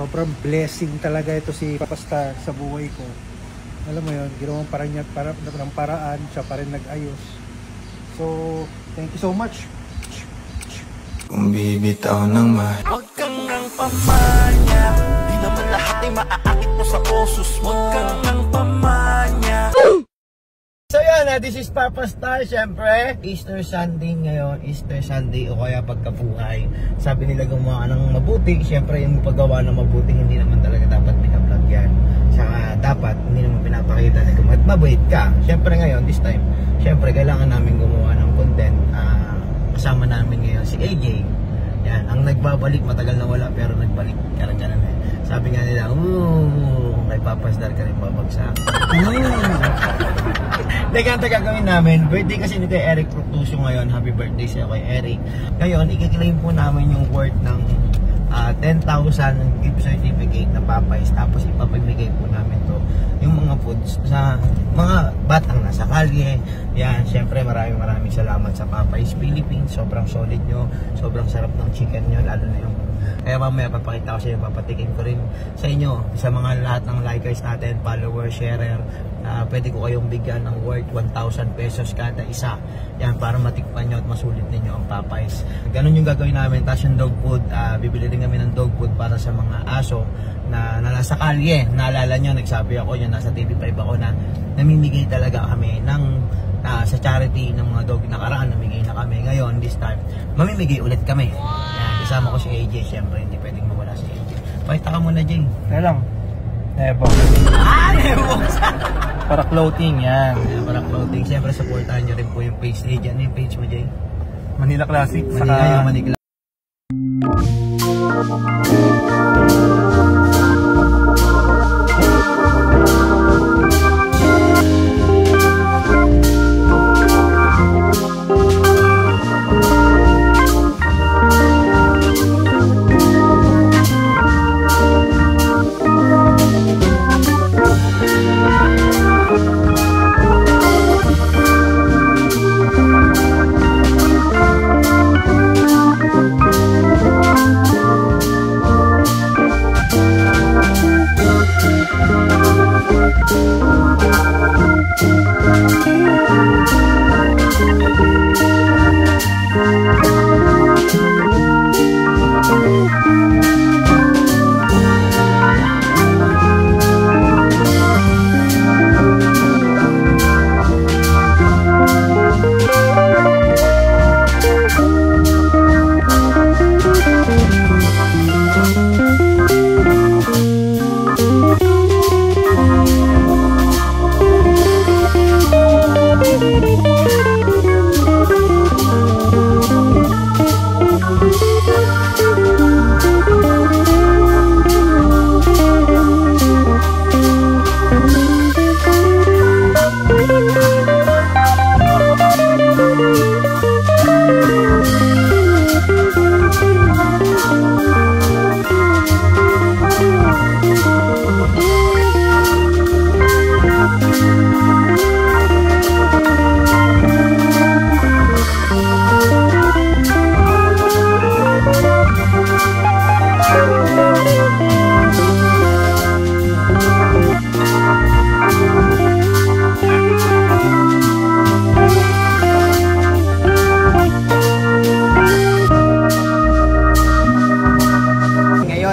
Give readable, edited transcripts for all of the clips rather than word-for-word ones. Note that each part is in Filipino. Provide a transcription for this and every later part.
Sobrang blessing talaga ito si Papa Star sa buhay ko. Alam mo yun, ginawang ng paraan, siya pa rin nag-ayos. So, thank you so much. Kung bibitaw ng huwag kang nang pamanya, di naman lahat ay maaakit mo sa osos mo. Huwag kang nang pamanya. So yun, this is Papa Star. Siyempre, Easter Sunday ngayon, Easter Sunday o kaya pagkabuhay. Sabi nila gumawa ng mabuti. Siyempre, yung paggawa ng mabuti, hindi naman talaga dapat binablog yan. Saka dapat, hindi naman pinapakita na gumawa. Mabait ka. Siyempre ngayon, this time, siyempre, kailangan namin gumawa ng content. Kasama namin ngayon si AJ. Yan, ang nagbabalik, matagal na wala, pero nagbalik. Karan-karan eh. Sabi nga nila, kay Papa Star ka rin babagsak. Ganito gagawin namin. Birthday kasi ni Eric Proctusio ngayon. Happy birthday sa'yo kay Eric. Ngayon, i-claim po namin yung worth ng 10,000 gift certificate na Popeyes. Tapos ipapamigay po namin to yung mga foods sa mga batang nasa kalye. Yan, syempre maraming salamat sa Popeyes Philippines. Sobrang solid nyo. Sobrang sarap ng chicken nyo. Lalo na yung kaya mamaya papakita ko sa inyo, papatikin ko rin sa inyo, sa mga lahat ng likers natin, followers, sharer. Pwede ko kayong bigyan ng worth 1,000 pesos kada isa. Yan, para matikpan nyo at masulit ninyo ang Popeyes. Ganun yung gagawin namin. Tapos yung dog food, bibili din kami ng dog food para sa mga aso na nasa kalye. Naalala nyo, nagsabi ako yun, nasa TV5 ako na namimigay talaga kami ng sa charity ng mga dog. Nakaraan, namigay na kami. Ngayon, this time, mamimigay ulit kami. Yan, kasama ko si AJ. Siyempre, hindi pwedeng mawala si AJ. Pakita ka muna, Jay. Kaya lang. Nebok. Nebok! Para clothing, yan. Para clothing. Siyempre, supportahan nyo rin po yung page ni AJ. Ano yung page mo, Jay? Manila Classic. Manila.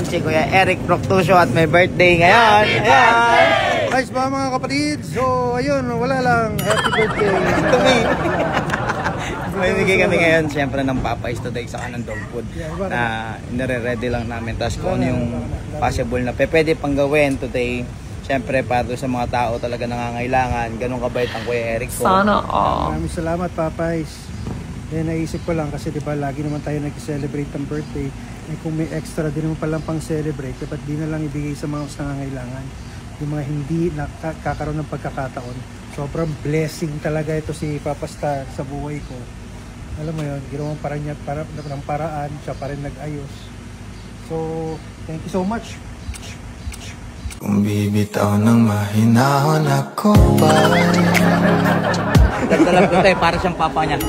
Si Kuya Eric Proctusio at may birthday ngayon. Ayan! Guys ba mga kapatid? So ayun, wala lang. Happy birthday to me. May bigay kami ngayon siyempre ng Popeyes today sa kanang dog food na nire-ready lang namin. Tapos kung ano yung possible na pwede pang gawin today. Siyempre para sa mga tao talaga nangangailangan. Ganun kabait ang Kuya Eric ko. Sana all. Maraming salamat Popeyes. Naisip ko lang kasi diba lagi naman tayo nag-celebrate ng birthday. Kung may extra din naman palang pang celebrate, dapat di na lang ibigay sa mga nangangailangan, yung mga hindi nakakaroon ng pagkakataon. Sobrang blessing talaga ito si Papa Star sa buhay ko. Alam mo yun, ginawang ng paraan, siya pa rin nag-ayos. So, thank you so much. Kung bibitaw ng mahinahon ako pa. Nagdalap ko tayo para siyang papa niya.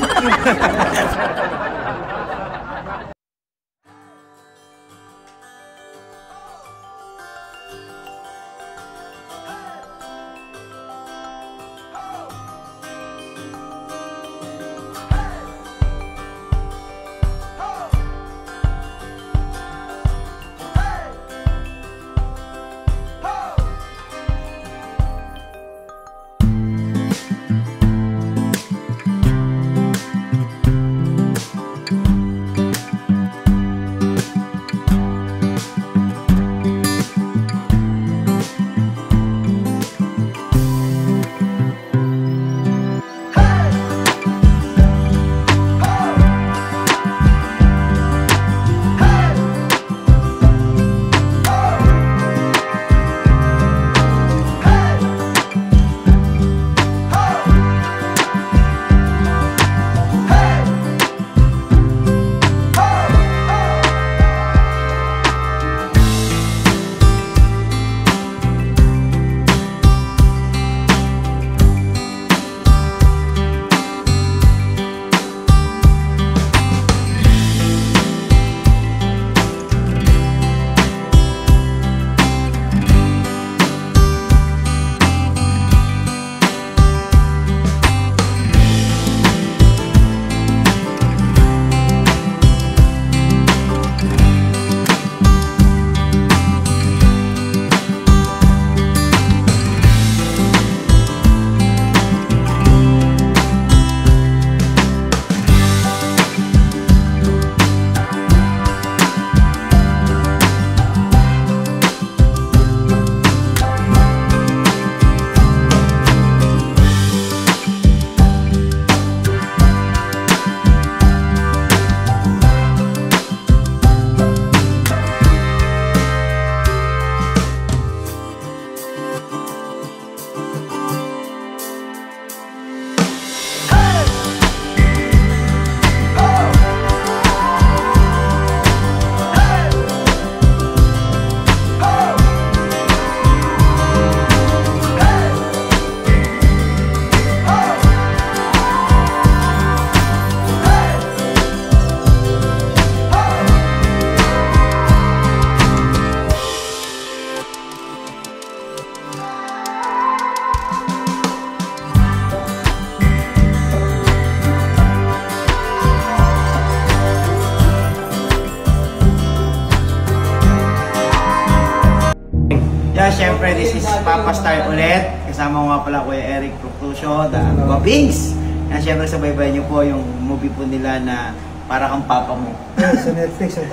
syempre, this is Papa Star ulit. Kasama ko nga pala Kuya Eric Fructusio, the Babings. Yan, syempre, sabaybay niyo po yung movie po nila na Para Kang Papa Mo. Sa Netflix. At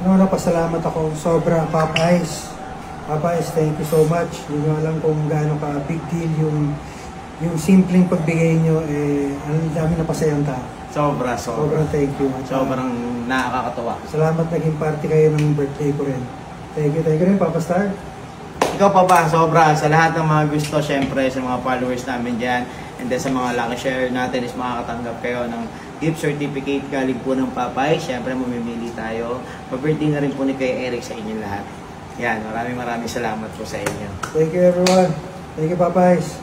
napasalamat ako sobra, Papa Ice. Papa Ice, thank you so much. Hindi nyo alam kung gaano ka big deal yung simpleng pagbigay nyo, ang dami na pasayang tao. Sobrang thank you. At, Sobrang nakakatawa. salamat naging party kayo ng birthday ko rin. Thank you rin, Papa Star. Ikaw pa ba? Sobra. Sa lahat ng mga gusto, syempre, sa mga followers namin dyan, and then sa mga lucky share natin is makakatanggap kayo ng gift certificate galing po ng Papay. Syempre, mamimili tayo. Mag-birthday na rin po ni Kuya Eric sa inyong lahat. Yan, maraming salamat po sa inyo. Thank you, everyone. Thank you, Papa Ice.